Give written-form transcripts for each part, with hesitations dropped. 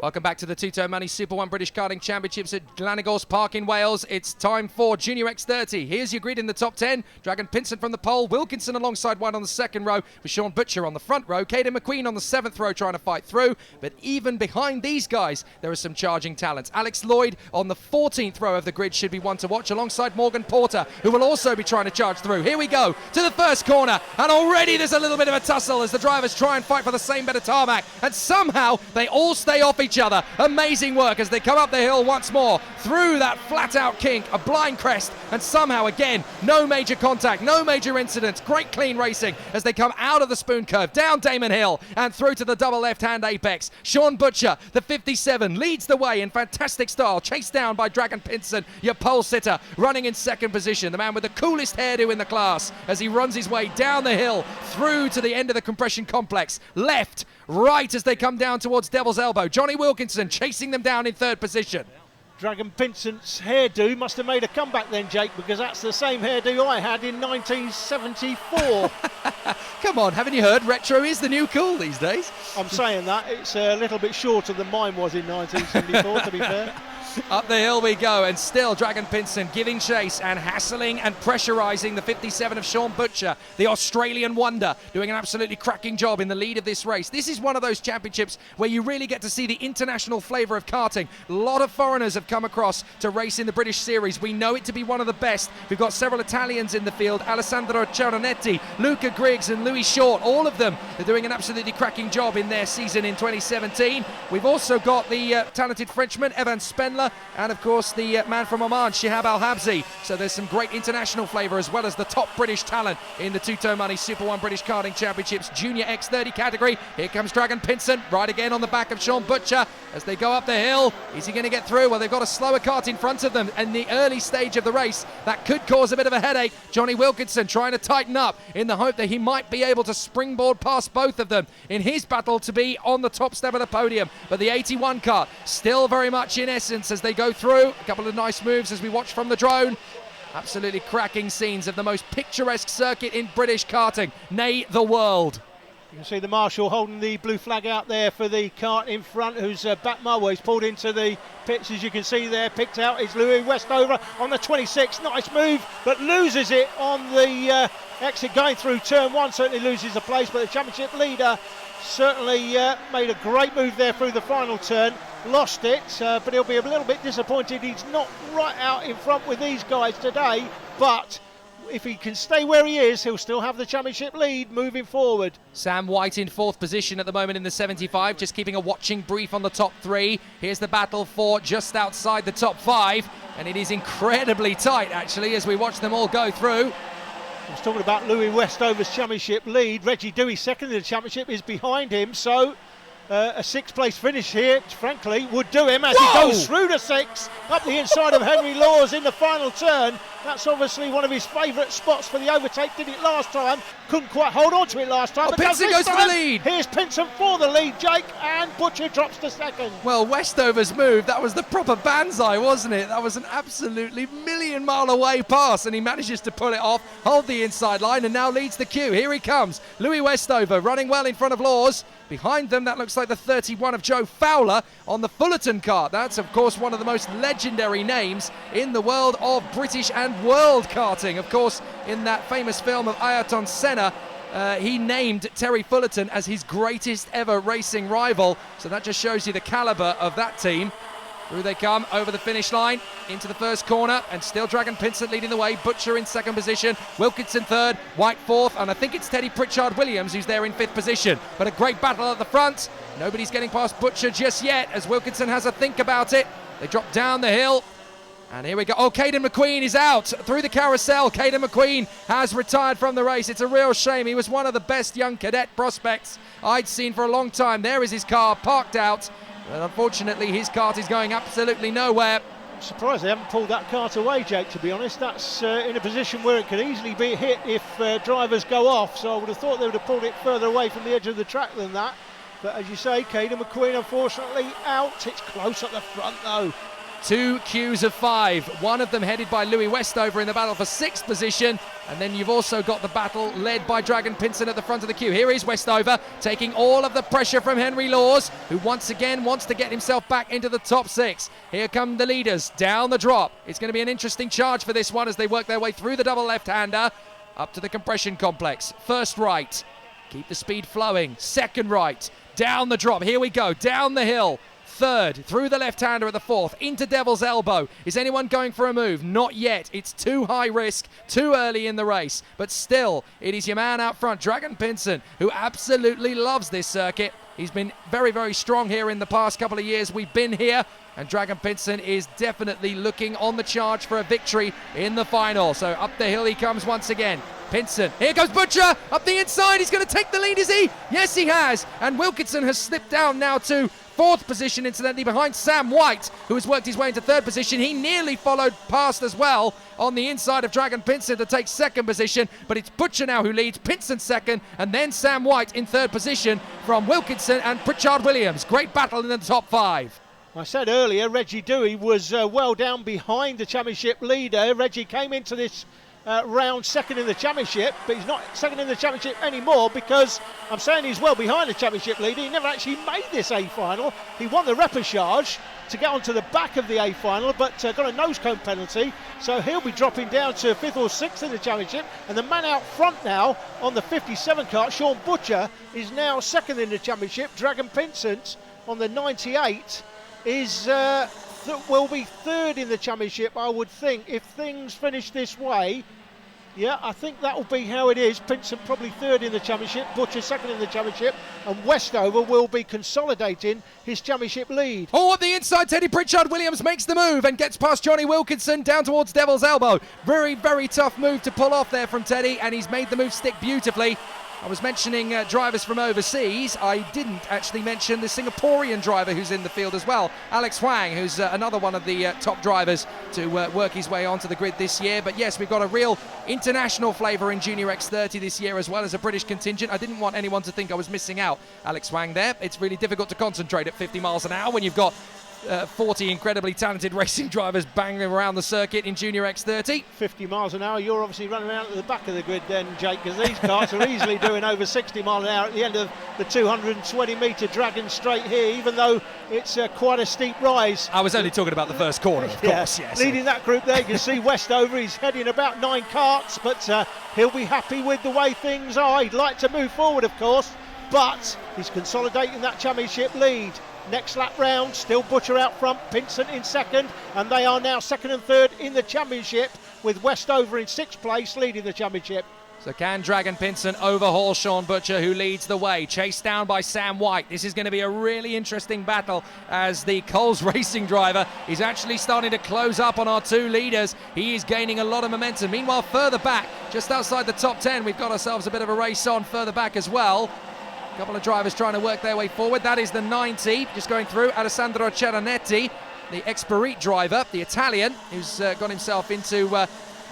Welcome back to the Two-Tone Money Super 1 British Karting Championships at Glanagos Park in Wales. It's time for Junior X30. Here's your grid in the top 10. Dragon Pinsent from the pole, Wilkinson alongside White on the second row, with Sean Butcher on the front row, Caden McQueen on the 7th row trying to fight through. But even behind these guys, there are some charging talents. Alex Lloyd on the 14th row of the grid should be one to watch, alongside Morgan Porter, who will also be trying to charge through. Here we go to the first corner, and already there's a little bit of a tussle as the drivers try and fight for the same bit of tarmac, and somehow they all stay off each other. Amazing work as they come up the hill once more through that flat out kink, a blind crest, and somehow again no major contact, no major incidents. Great clean racing as they come out of the spoon curve, down Damon Hill and through to the double left hand apex. Sean Butcher, the 57, leads the way in fantastic style, chased down by Dragon Pinsent, your pole sitter, running in second position, the man with the coolest hairdo in the class as he runs his way down the hill through to the end of the compression complex. Left, right as they come down towards Devil's Elbow. Johnny Wilkinson chasing them down in third position. Dragon Pinsent's hairdo must have made a comeback then, Jake, because that's the same hairdo I had in 1974. Come on, haven't you heard? Retro is the new cool these days. I'm saying that. It's a little bit shorter than mine was in 1974, to be fair. Up the hill we go, and still Dragon Pinsent giving chase and hassling and pressurising the 57 of Sean Butcher, the Australian wonder, doing an absolutely cracking job in the lead of this race. This is one of those championships where you really get to see the international flavour of karting. A lot of foreigners have come across to race in the British Series. We know it to be one of the best. We've got several Italians in the field, Alessandro Ciaronetti, Luca Griggs and Louis Short. All of them are doing an absolutely cracking job in their season in 2017. We've also got the talented Frenchman, Evan Spenler, and of course the man from Oman, Shihab Al-Habzi. So there's some great international flavour as well as the top British talent in the Two-Tone Money Super 1 British Karting Championships Junior X30 category. Here comes Dragon Pinsent, right again on the back of Sean Butcher as they go up the hill. Is he going to get through? Well, they've got a slower kart in front of them in the early stage of the race. That could cause a bit of a headache. Johnny Wilkinson trying to tighten up in the hope that he might be able to springboard past both of them in his battle to be on the top step of the podium. But the 81 kart still very much in essence as they go through. A couple of nice moves as we watch from the drone. Absolutely cracking scenes of the most picturesque circuit in British karting, nay the world. You can see the marshal holding the blue flag out there for the kart in front, who's back my way. He's pulled into the pits, as you can see there. Picked out is Louis Westover on the 26. Nice move, but loses it on the exit going through turn one. Certainly loses the place, but the championship leader certainly made a great move there through the final turn. Lost it, but he'll be a little bit disappointed. He's not right out in front with these guys today, but if he can stay where he is, he'll still have the championship lead moving forward. Sam White in fourth position at the moment in the 75, just keeping a watching brief on the top three. Here's the battle for just outside the top five, and it is incredibly tight actually as we watch them all go through. I was talking about Louis Westover's championship lead. Reggie Dewey, second in the championship, is behind him, so a sixth place finish here, frankly, would do him as he goes through the six, up the inside of Henry Laws in the final turn. That's obviously one of his favourite spots for the overtake. Did it last time, couldn't quite hold on to it last time. Oh, Pinsent goes for the lead. Here's Pinsent for the lead, Jake, and Butcher drops to second. Well, Westover's move, that was the proper banzai, wasn't it? That was an absolutely million-mile away pass, and he manages to pull it off, hold the inside line, and now leads the queue. Here he comes, Louis Westover running well in front of Laws. Behind them, that looks like the 31 of Joe Fowler on the Fullerton kart. That's, of course, one of the most legendary names in the world of British and world karting. Of course, in that famous film of Ayrton Senna, he named Terry Fullerton as his greatest ever racing rival. So that just shows you the calibre of that team. Through they come, over the finish line, into the first corner, and still Dragon Pinsent leading the way. Butcher in second position, Wilkinson third, White fourth, and I think it's Teddy Pritchard-Williams who's there in fifth position. But a great battle at the front. Nobody's getting past Butcher just yet as Wilkinson has a think about it. They drop down the hill. And here we go. Oh, Caden McQueen is out through the carousel. Caden McQueen has retired from the race. It's a real shame. He was one of the best young cadet prospects I'd seen for a long time. There is his car parked out. But unfortunately, his kart is going absolutely nowhere. I'm surprised they haven't pulled that kart away, Jake, to be honest. That's in a position where it could easily be hit if drivers go off. So I would have thought they would have pulled it further away from the edge of the track than that. But as you say, Caden McQueen, unfortunately, out. It's close at the front, though. Two queues of five, one of them headed by Louis Westover in the battle for sixth position. And then you've also got the battle led by Dragon Pinson at the front of the queue. Here is Westover taking all of the pressure from Henry Laws, who once again wants to get himself back into the top 6. Here come the leaders down the drop. It's going to be an interesting charge for this one as they work their way through the double left-hander up to the compression complex. First right, keep the speed flowing. Second right, down the drop. Here we go, down the hill. Third, through the left-hander at the fourth, into Devil's Elbow. Is anyone going for a move? Not yet. It's too high risk, too early in the race. But still, it is your man out front, Dragon Pinson, who absolutely loves this circuit. He's been very, very strong here in the past couple of years we've been here. And Dragon Pinson is definitely looking on the charge for a victory in the final. So up the hill he comes once again. Pinson, here goes Butcher, up the inside, he's going to take the lead, is he? Yes, he has. And Wilkinson has slipped down now to 4th position, incidentally, behind Sam White, who has worked his way into 3rd position. He nearly followed past as well on the inside of Dragon Pinson to take 2nd position, but it's Butcher now who leads, Pinson 2nd, and then Sam White in 3rd position from Wilkinson and Pritchard Williams. Great battle in the top 5. I said earlier, Reggie Dewey was well down behind the championship leader. Reggie came into this round 2nd in the championship, but he's not 2nd in the championship anymore because I'm saying he's well behind the championship leader. He never actually made this A final. He won the repechage to get onto the back of the A final, but got a nose cone penalty, so he'll be dropping down to 5th or 6th in the championship. And the man out front now on the 57 kart, Sean Butcher, is now 2nd in the championship. Dragon Pinson on the 98 is will be 3rd in the championship, I would think, if things finish this way. Yeah, I think that will be how it is. Pinson probably 3rd in the championship, Butcher 2nd in the championship, and Westover will be consolidating his championship lead. Oh, at the inside, Teddy Pritchard Williams makes the move and gets past Johnny Wilkinson down towards Devil's Elbow. Very, very tough move to pull off there from Teddy, and he's made the move stick beautifully. I was mentioning drivers from overseas. I didn't actually mention the Singaporean driver who's in the field as well, Alex Huang, who's another one of the top drivers to work his way onto the grid this year. But yes, we've got a real international flavour in Junior X30 this year, as well as a British contingent. I didn't want anyone to think I was missing out Alex Huang there. It's really difficult to concentrate at 50 miles an hour when you've got 40 incredibly talented racing drivers banging around the circuit in Junior X30. 50 miles an hour, you're obviously running around at the back of the grid then, Jake, because these karts are easily doing over 60 miles an hour at the end of the 220 metre Dragon Straight here, even though it's quite a steep rise. I was only talking about the first corner, of course, yes. Leading that group there, you can see Westover, he's heading about 9 karts, but he'll be happy with the way things are. He'd like to move forward, of course, but he's consolidating that championship lead. Next lap round, still Butcher out front, Pinson in 2nd, and they are now 2nd and 3rd in the championship, with Westover in 6th place leading the championship. So can Dragon Pinson overhaul Sean Butcher, who leads the way, chased down by Sam White? This is going to be a really interesting battle as the Coles Racing driver is actually starting to close up on our 2 leaders. He is gaining a lot of momentum. Meanwhile, further back, just outside the top 10, we've got ourselves a bit of a race on further back as well. A couple of drivers trying to work their way forward. That is the 90, just going through, Alessandro Ceranetti, the Experit driver, the Italian, who's got himself into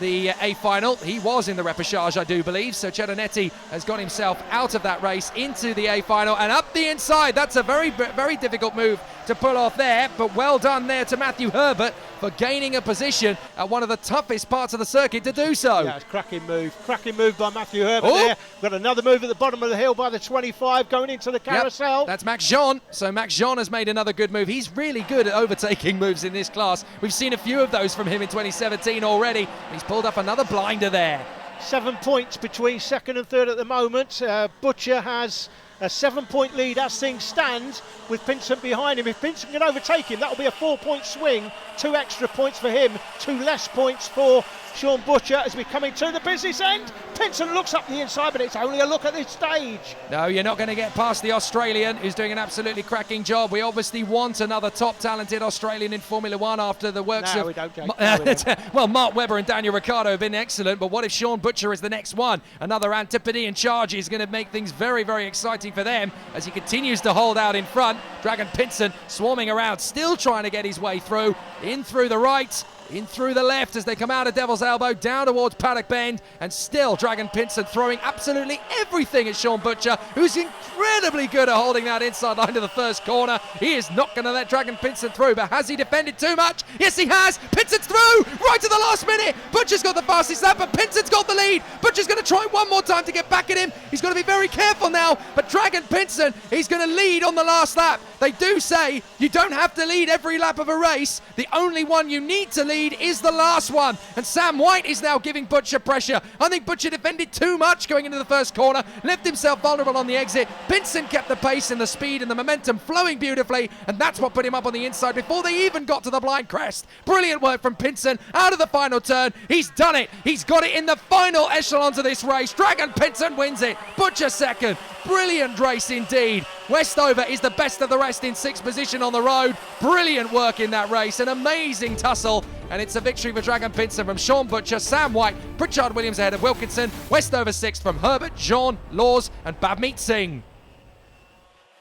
the A final. He was in the repechage, I do believe, so Ceranetti has got himself out of that race into the A final and up the inside. That's a very, very difficult move to pull off there, but well done there to Matthew Herbert for gaining a position at one of the toughest parts of the circuit to do so. Yeah, it's cracking move by Matthew Herbert there. Got another move at the bottom of the hill by the 25 going into the carousel. Yep, that's Max Jean. So Max Jean has made another good move. He's really good at overtaking moves in this class. We've seen a few of those from him in 2017 already. He's pulled up another blinder there. 7 points between 2nd and 3rd at the moment. Butcher has a 7-point lead as things stand, with Pinson behind him. If Pinson can overtake him, that'll be a 4-point swing. 2 extra points for him, 2 less points for Sean Butcher as we come into the business end. Pinson looks up the inside, but it's only a look at this stage. No, you're not going to get past the Australian, who's doing an absolutely cracking job. We obviously want another top talented Australian in Formula One after the works of... We don't, Jake. Well, Mark Webber and Daniel Ricciardo have been excellent, but what if Sean Butcher is the next one? Another Antipodean charge is going to make things very, very exciting for them as he continues to hold out in front. Dragon Pinson swarming around, still trying to get his way through. In through the right. In through the left as they come out of Devil's Elbow, down towards Paddock Bend, and still Dragon Pinson throwing absolutely everything at Sean Butcher, who's incredibly good at holding that inside line to the first corner. He is not going to let Dragon Pinson through, but has he defended too much? Yes, he has. Pinson's through right to the last minute. Butcher's got the fastest lap, but Pinson's got the lead. Butcher's going to try one more time to get back at him. He's got to be very careful now, but Dragon Pinson, he's going to lead on the last lap. They do say you don't have to lead every lap of a race. The only one you need to lead is the last one, and Sam White is now giving Butcher pressure. I think Butcher defended too much going into the first corner, left himself vulnerable on the exit. Pinson kept the pace and the speed and the momentum flowing beautifully, and that's what put him up on the inside before they even got to the blind crest. Brilliant work from Pinson out of the final turn. He's done it. He's got it in the final echelons of this race. Dragon Pinson wins it. Butcher second. Brilliant race indeed. Westover is the best of the rest in sixth position on the road. Brilliant work in that race. An amazing tussle. And it's a victory for Dragon Pinson from Sean Butcher, Sam White, Pritchard Williams ahead of Wilkinson. Westover sixth from Herbert, Jean, Laws and Babmeet Singh.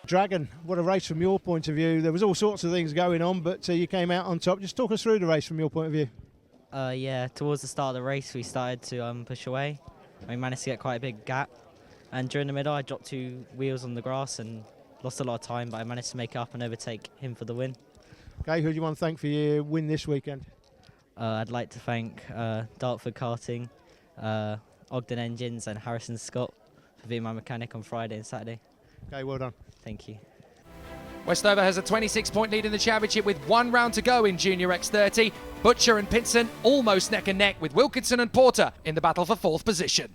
Dragon, what a race from your point of view. There was all sorts of things going on, but you came out on top. Just talk us through the race from your point of view. Yeah, towards the start of the race we started to push away. We managed to get quite a big gap, and during the middle I dropped 2 wheels on the grass and lost a lot of time, but I managed to make up and overtake him for the win. Okay, who do you want to thank for your win this weekend? I'd like to thank Dartford Karting, Ogden Engines and Harrison Scott for being my mechanic on Friday and Saturday. Okay, well done. Thank you. Westover has a 26-point lead in the championship with 1 round to go in Junior X30. Butcher and Pinson almost neck and neck with Wilkinson and Porter in the battle for 4th position.